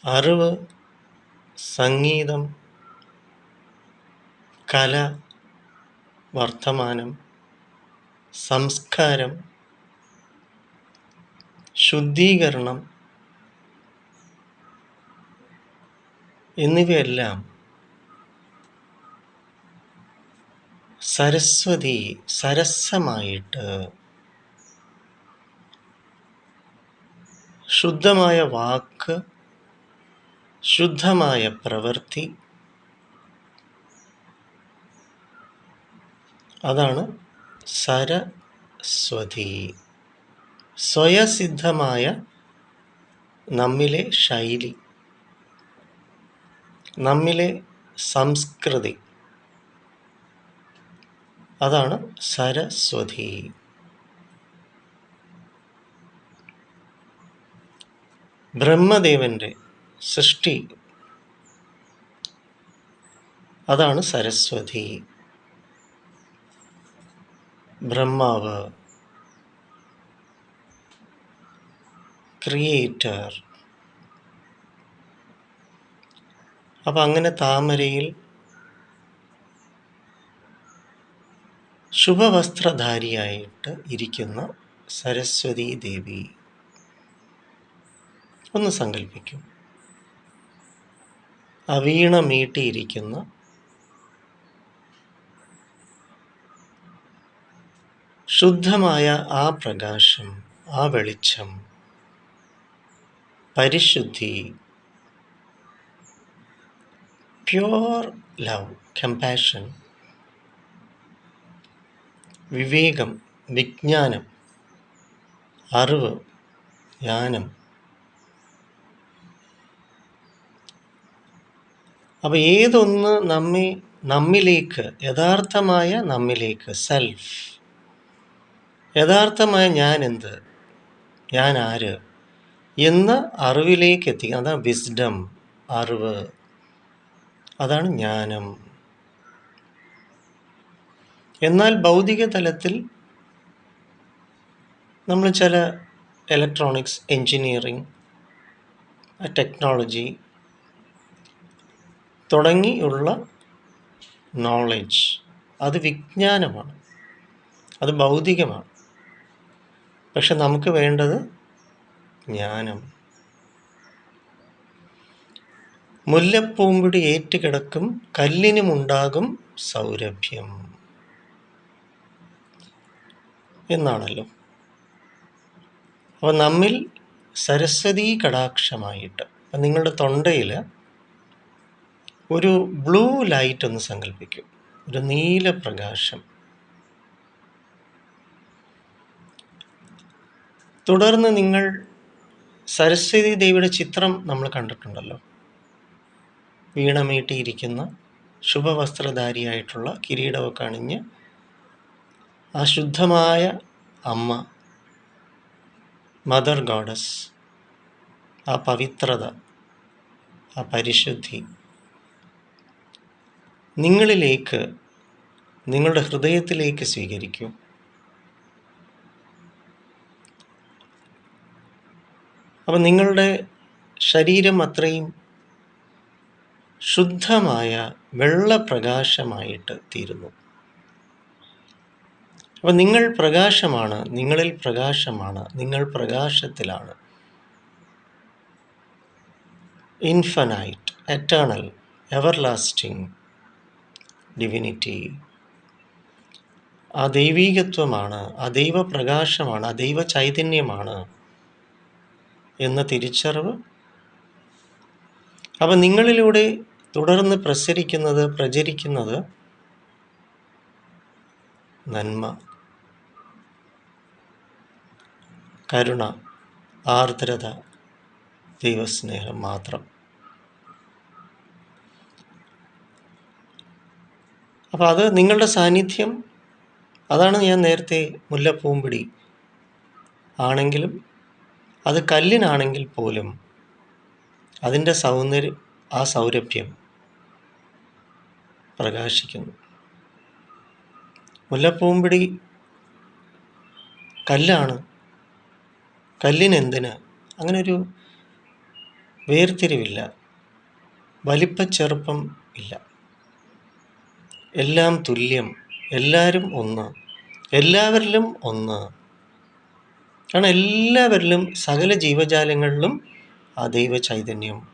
അറിവ്, സംഗീതം, കല, വർത്തമാനം, സംസ്കാരം, ശുദ്ധീകരണം എന്നിവയെല്ലാം സരസ്വതി സരസമായിട്ട് ശുദ്ധമായ വാക്ക്, ശുദ്ധമായ പ്രവൃത്തി, അതാണ് സരസ്വതി. സ്വയസിദ്ധമായ നമ്മിലെ ശൈലി, നമ്മിലെ സംസ്കൃതി, അതാണ് സരസ്വതി. ബ്രഹ്മദേവൻ്റെ സൃഷ്ടി, അതാണ് സരസ്വതി. ബ്രഹ്മാവ്, ക്രിയേറ്റർ. അപ്പം അങ്ങനെ താമരയിൽ ശുഭവസ്ത്രധാരിയായിട്ട് ഇരിക്കുന്ന സരസ്വതി ദേവി ഒന്ന് സങ്കല്പിക്കും. ആ വീണ മീട്ടിയിരിക്കുന്ന ശുദ്ധമായ ആ പ്രകാശം, ആ വെളിച്ചം, പരിശുദ്ധി, പ്യുവർ ലവ്, കമ്പാഷൻ, വിവേകം, വിജ്ഞാനം, അറിവ്, ജ്ഞാനം. അപ്പം ഏതൊന്ന് നമ്മിലേക്ക്, യഥാർത്ഥമായ നമ്മിലേക്ക്, സെൽഫ്, യഥാർത്ഥമായ ഞാൻ എന്ത്, ഞാൻ ആര് എന്ന അറിവിലേക്ക് എത്തിക്കുക, അതാണ് വിസ്ഡം, അറിവ്, അതാണ് ജ്ഞാനം. എന്നാൽ ഭൗതിക തലത്തിൽ നമ്മൾ ചില ഇലക്ട്രോണിക്സ്, എൻജിനീയറിംഗ്, ടെക്നോളജി തുടങ്ങിയുള്ള നോളജ്, അത് വിജ്ഞാനമാണ്, അത് ഭൗതികമാണ്. പക്ഷെ നമുക്ക് വേണ്ടത് ജ്ഞാനം. മുല്ലപ്പൂമ്പൊടി ഏറ്റുകിടക്കും കല്ലിനുമുണ്ടാകും സൗരഭ്യം എന്നാണല്ലോ. അപ്പം നമ്മിൽ സരസ്വതി കടാക്ഷമായിട്ട്, അപ്പം നിങ്ങളുടെ തൊണ്ടയിൽ ഒരു ബ്ലൂ ലൈറ്റ് ഒന്ന് സങ്കല്പിക്കും, ഒരു നീല പ്രകാശം. തുടർന്ന് നിങ്ങൾ സരസ്വതി ദേവിയുടെ ചിത്രം നമ്മൾ കണ്ടിട്ടുണ്ടല്ലോ. വീണമീട്ടിയിരിക്കുന്ന ശുഭവസ്ത്രധാരിയായിട്ടുള്ള കിരീടമൊക്കെ അണിഞ്ഞ് ആ ശുദ്ധമായ അമ്മ, മദർ ഗോഡസ്, ആ പവിത്രത, ആ പരിശുദ്ധി നിങ്ങളിലേക്ക്, നിങ്ങളുടെ ഹൃദയത്തിലേക്ക് സ്വീകരിക്കൂ. അപ്പം നിങ്ങളുടെ ശരീരം അത്രയും ശുദ്ധമായ വെള്ളപ്രകാശമായിട്ട് തീരുന്നു. അപ്പം നിങ്ങൾ പ്രകാശമാണ്, നിങ്ങളിൽ പ്രകാശമാണ്, നിങ്ങൾ പ്രകാശത്തിലാണ്. ഇൻഫനൈറ്റ്, എറ്റേണൽ, എവർലാസ്റ്റിംഗ് ഡിവിനിറ്റി, ആ ദൈവീകത്വമാണ്, ആ ദൈവപ്രകാശമാണ്, ആ ദൈവ ചൈതന്യമാണ് എന്ന തിരിച്ചറിവ്. അപ്പം നിങ്ങളിലൂടെ തുടർന്ന് പ്രചരിക്കുന്നത് നന്മ, കരുണ, ആർദ്രത, ദൈവസ്നേഹം മാത്രം. അപ്പം അത് നിങ്ങളുടെ സാന്നിധ്യം, അതാണ് ഞാൻ നേരത്തെ മുല്ലപ്പൂമ്പിടി ആണെങ്കിലും അത് കല്ലിനാണെങ്കിൽ പോലും അതിൻ്റെ സൗന്ദര്യം, ആ സൗരഭ്യം പ്രകാശിക്കുന്നു. മുല്ലപ്പൂമ്പിടി കല്ലാണ്, കല്ലിനെന്തിന്? അങ്ങനൊരു വേർതിരിവില്ല, വലിപ്പച്ചെറുപ്പം ഇല്ല. എല്ലാം തുല്യം, എല്ലാവരും ഒന്ന്, എല്ലാവരിലും ഒന്ന്. കാരണം എല്ലാവരിലും, സകല ജീവജാലങ്ങളിലും ആ ദൈവ ചൈതന്യം,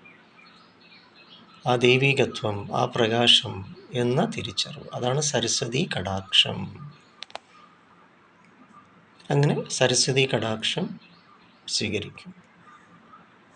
ആ ദൈവികത്വം, ആ പ്രകാശം എന്ന തിരിച്ചറിവ്, അതാണ് സരസ്വതി കടാക്ഷം. അങ്ങനെ സരസ്വതി കടാക്ഷം സ്വീകരിക്കും.